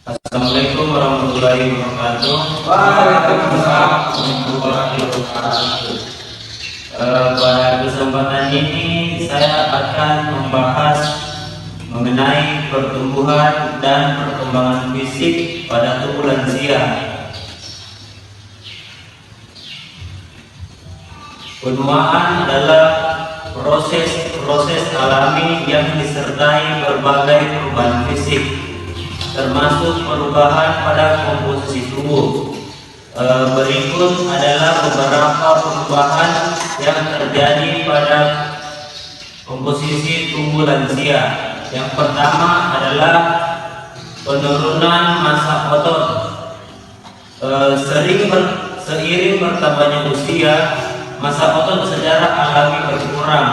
Assalamualaikum warahmatullahi wabarakatuh. Waalaikumsalam warahmatullahi wabarakatuh. Pada kesempatan ini saya akan membahas mengenai pertumbuhan dan perkembangan fisik pada tubuh lansia. Penuaan adalah proses alami yang disertai berbagai perubahan fisik, termasuk perubahan pada komposisi tubuh. Berikut adalah beberapa perubahan yang terjadi pada komposisi tubuh lansia. Yang pertama adalah penurunan massa otot. Seiring bertambahnya usia, massa otot secara alami berkurang.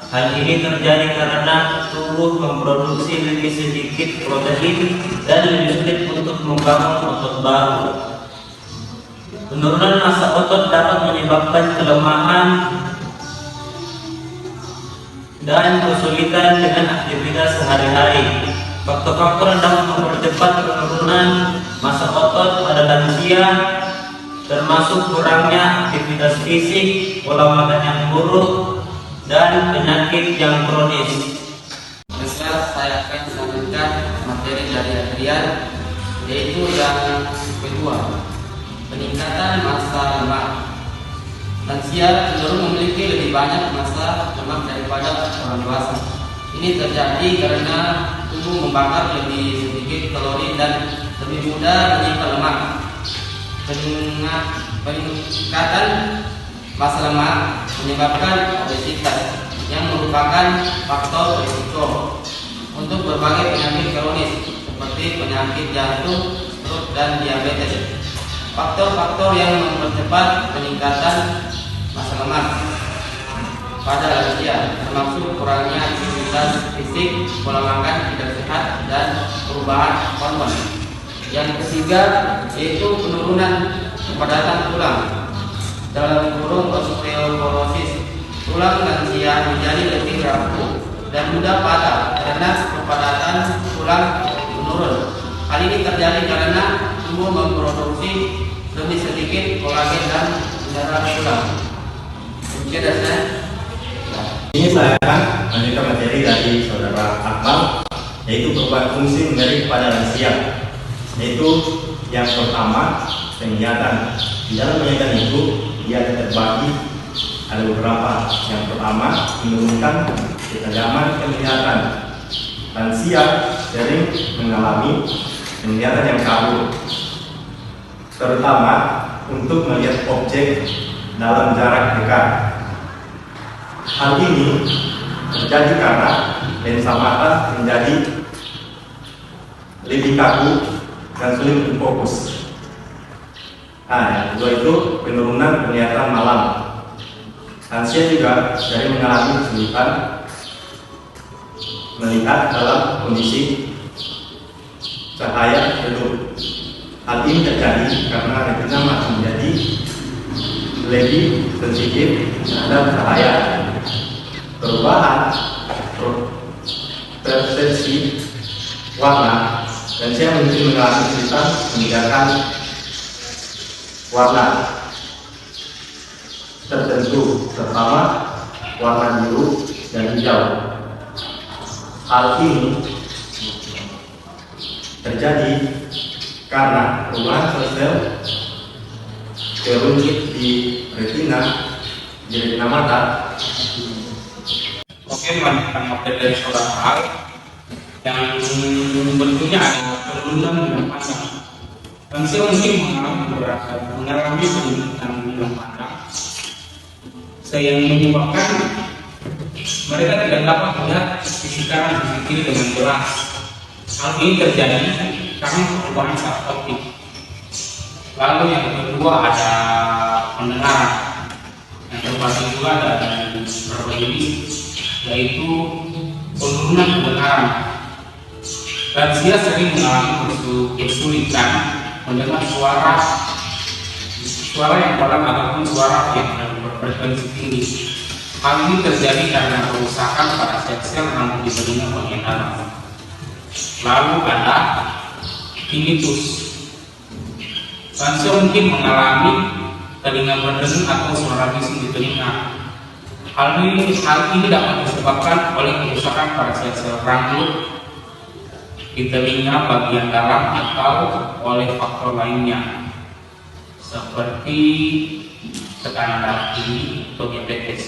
Hal ini terjadi karena tubuh memproduksi lebih sedikit protein dan lebih sulit untuk membangun otot baru. Penurunan massa otot dapat menyebabkan kelemahan dan kesulitan dengan aktivitas sehari-hari. Faktor-faktor yang dapat mempercepat penurunan massa otot pada lansia termasuk kurangnya aktivitas fisik, pola makan yang buruk, dan penyakit yang kronis. Saya akan melanjutkan materi dari Adrian, yaitu yang kedua, peningkatan massa lemak. Lansia cenderung memiliki lebih banyak massa lemak daripada orang dewasa. Ini terjadi karena tubuh membakar lebih sedikit kalori dan lebih mudah menyimpan lemak. Peningkatan massa lemak menyebabkan obesitas yang merupakan faktor risiko untuk berbagai penyakit kronis seperti penyakit jantung, stroke, dan diabetes. Faktor-faktor yang mempercepat peningkatan massa lemak pada lansia termasuk kurangnya aktivitas fisik, pola makan tidak sehat, dan perubahan hormon. Yang ketiga yaitu penurunan kepadatan tulang, dalam kurung osteoporosis. Tulang lansia menjadi lebih rapuh dan mudah patah karena kepadatan tulang menurun. Hal ini terjadi karena tubuh memproduksi lebih sedikit kolagen dan darah tulang. Demikian dasarnya. Ini saya akan melanjutkan materi dari saudara Akmal, yaitu perubahan fungsi memberi kepada lansia. Yaitu yang pertama, penglihatan. Di dalam penglihatan itu dia terbagi ada beberapa. Yang pertama, menurunkan ketajaman penglihatan. Lansia sering mengalami penglihatan yang kabur, terutama untuk melihat objek dalam jarak dekat. Hal ini terjadi karena lensa mata menjadi lebih kaku dan sulit untuk fokus. Yang kedua itu penurunan penglihatan malam. Lansia juga sering mengalami kesulitan melihat dalam kondisi cahaya redup. Hal ini terjadi karena retina mata menjadi lebih sensitif terhadap cahaya. Perubahan persepsi warna, lansia mungkin mengalami kesulitan membedakan warna tertentu, terutama warna biru dan hijau. Hal ini terjadi karena perubahan sel terungkit di retina mata. Oke, melanjutkan materi dari saudara Al yang bentuknya ada penurunan bidang pandang. Lansia mungkin mengalami penurunan bidang pandang, yang menyebabkan mereka tidak dapat melihat sisi kanan dan kiri dengan jelas. Hal ini terjadi karena perubahan saraf optik. Lalu yang kedua ada pendengaran, yang terbagi dua dari beberapa jenis, yaitu penurunan pendengaran. Lansia sering mengalami kesulitan mendengar suara yang pelan ataupun suara yang berfrekuensi tinggi. Hal ini terjadi karena kerusakan pada sel-sel rambut di telinga bagian dalam. Lalu ada tinnitus. Lansia mungkin mengalami telinga berdengung atau suara bising di telinga. Hal ini dapat disebabkan oleh kerusakan pada sel-sel rambut di telinga bagian dalam atau oleh faktor lainnya seperti tekanan darah tinggi atau diabetes.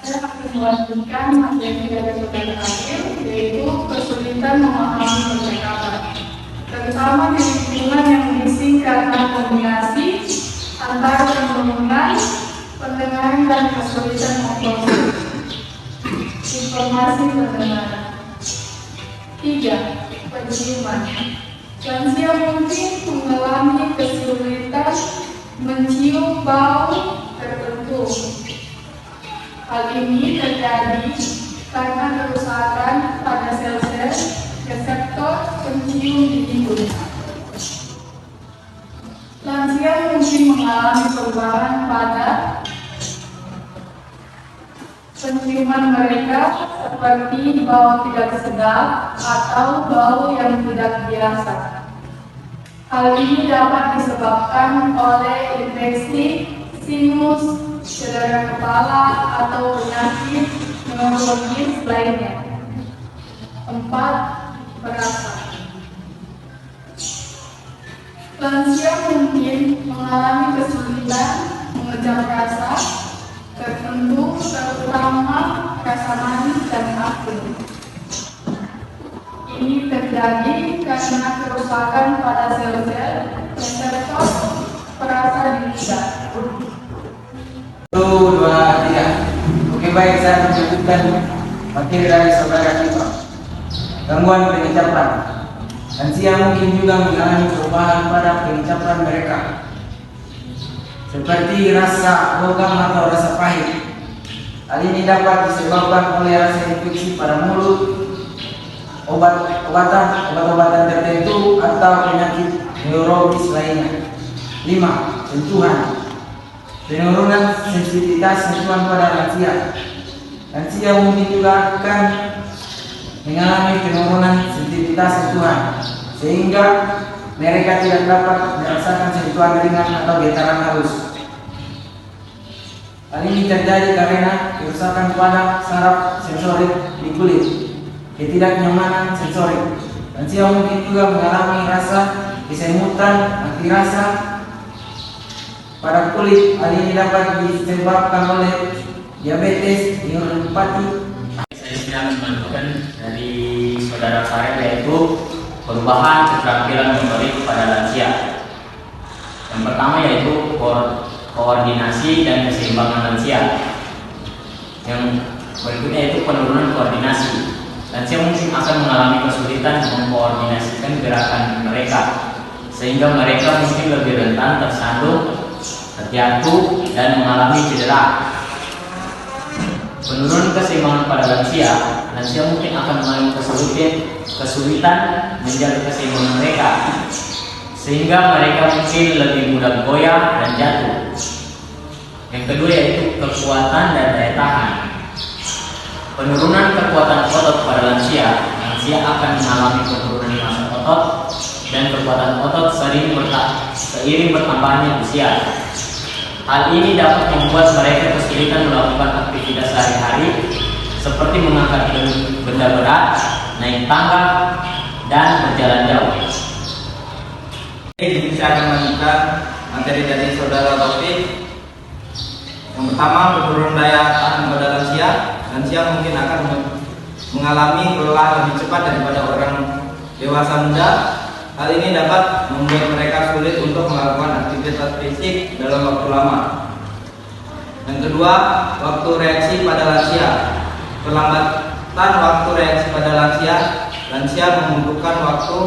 Saya akan melanjutkan materi dari saudara Akil, yaitu kesulitan memahami percakapan, terutama di lingkungan yang bising karena kombinasi antara pembangunan, pendengaran dan kesulitan motorik. Informasi pendengaran. 3. Penciuman. Lansia mungkin mengalami kesulitan mencium bau tertentu. Hal ini terjadi karena kerusakan pada sel-sel reseptor pencium di hidung. Lansia mungkin mengalami perubahan pada penciuman mereka seperti bau tidak sedap atau bau yang tidak biasa. Hal ini dapat disebabkan oleh infeksi sinus, cedera kepala, atau penyakit neurologis lainnya. 4. Perasa. Lansia mungkin mengalami kesulitan mengejar rasa tertentu, terutama rasa manis dan asin. Ini terjadi karena kerusakan pada sel-sel reseptor perasa di lidah. 1, 2, 3. Oke, baik, saya menyebutkan materi dari saudara kita. Gangguan pengucapan. Lansia mungkin juga mengalami perubahan pada pengucapan mereka, seperti rasa logam atau rasa pahit. Hal ini dapat disebabkan oleh rasa infeksi pada mulut, obat-obatan tertentu, atau penyakit neurologis lainnya. 5. Sentuhan. Penurunan sensitivitas sentuhan pada lansia. Lansia mungkin juga akan mengalami penurunan sensitivitas sentuhan, sehingga mereka tidak dapat merasakan sentuhan ringan atau getaran halus. Hal ini terjadi karena kerusakan pada saraf sensorik di kulit, ketidaknyamanan sensorik. Lansia mungkin juga mengalami rasa kesemutan, mati rasa pada kulit. Hal ini dapat disebabkan oleh diabetes, neuropati. Saya sedang melanjutkan dari saudara saya, yaitu perubahan keterampilan motorik pada lansia. Yang pertama yaitu koordinasi dan keseimbangan lansia. Yang berikutnya yaitu penurunan koordinasi. Lansia mungkin akan mengalami kesulitan mengkoordinasikan gerakan mereka, sehingga mereka mungkin lebih rentan tersandung, terjatuh, dan mengalami cedera. Penurunan keseimbangan pada lansia mungkin akan mengalami kesulitan menjaga keseimbangan mereka, sehingga mereka mungkin lebih mudah goyah dan jatuh. Yang kedua yaitu kekuatan dan daya tahan. Penurunan kekuatan otot pada lansia akan mengalami penurunan massa otot dan kekuatan otot seiring bertambahnya usia. Hal ini dapat membuat mereka kesulitan melakukan aktivitas sehari-hari seperti mengangkat benda berat, naik tangga, dan berjalan jauh. Ini saya akan melanjutkan materi dari saudara Taufik. Yang pertama, penurunan daya tahan pada lansia. Lansia mungkin akan mengalami lelah lebih cepat daripada orang dewasa muda. Hal ini dapat membuat mereka sulit untuk melakukan aktivitas fisik dalam waktu lama. Yang kedua, waktu reaksi pada lansia. Perlambatan waktu reaksi pada lansia membutuhkan waktu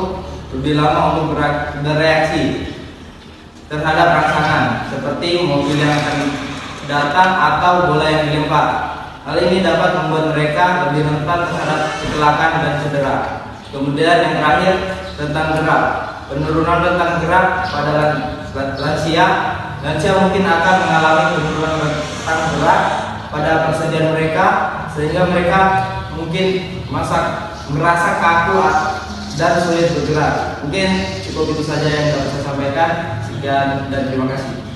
lebih lama untuk bereaksi terhadap rangsangan, seperti mobil yang akan datang atau bola yang dilempar. Hal ini dapat membuat mereka lebih rentan terhadap kecelakaan dan cedera. Kemudian yang terakhir, tentang gerak. Penurunan tentang gerak pada lansia mungkin akan mengalami penurunan tentang gerak pada persediaan mereka, sehingga mereka mungkin merasa kaku dan sulit bergerak. Mungkin cukup itu saja yang dapat saya sampaikan. Sekian dan terima kasih.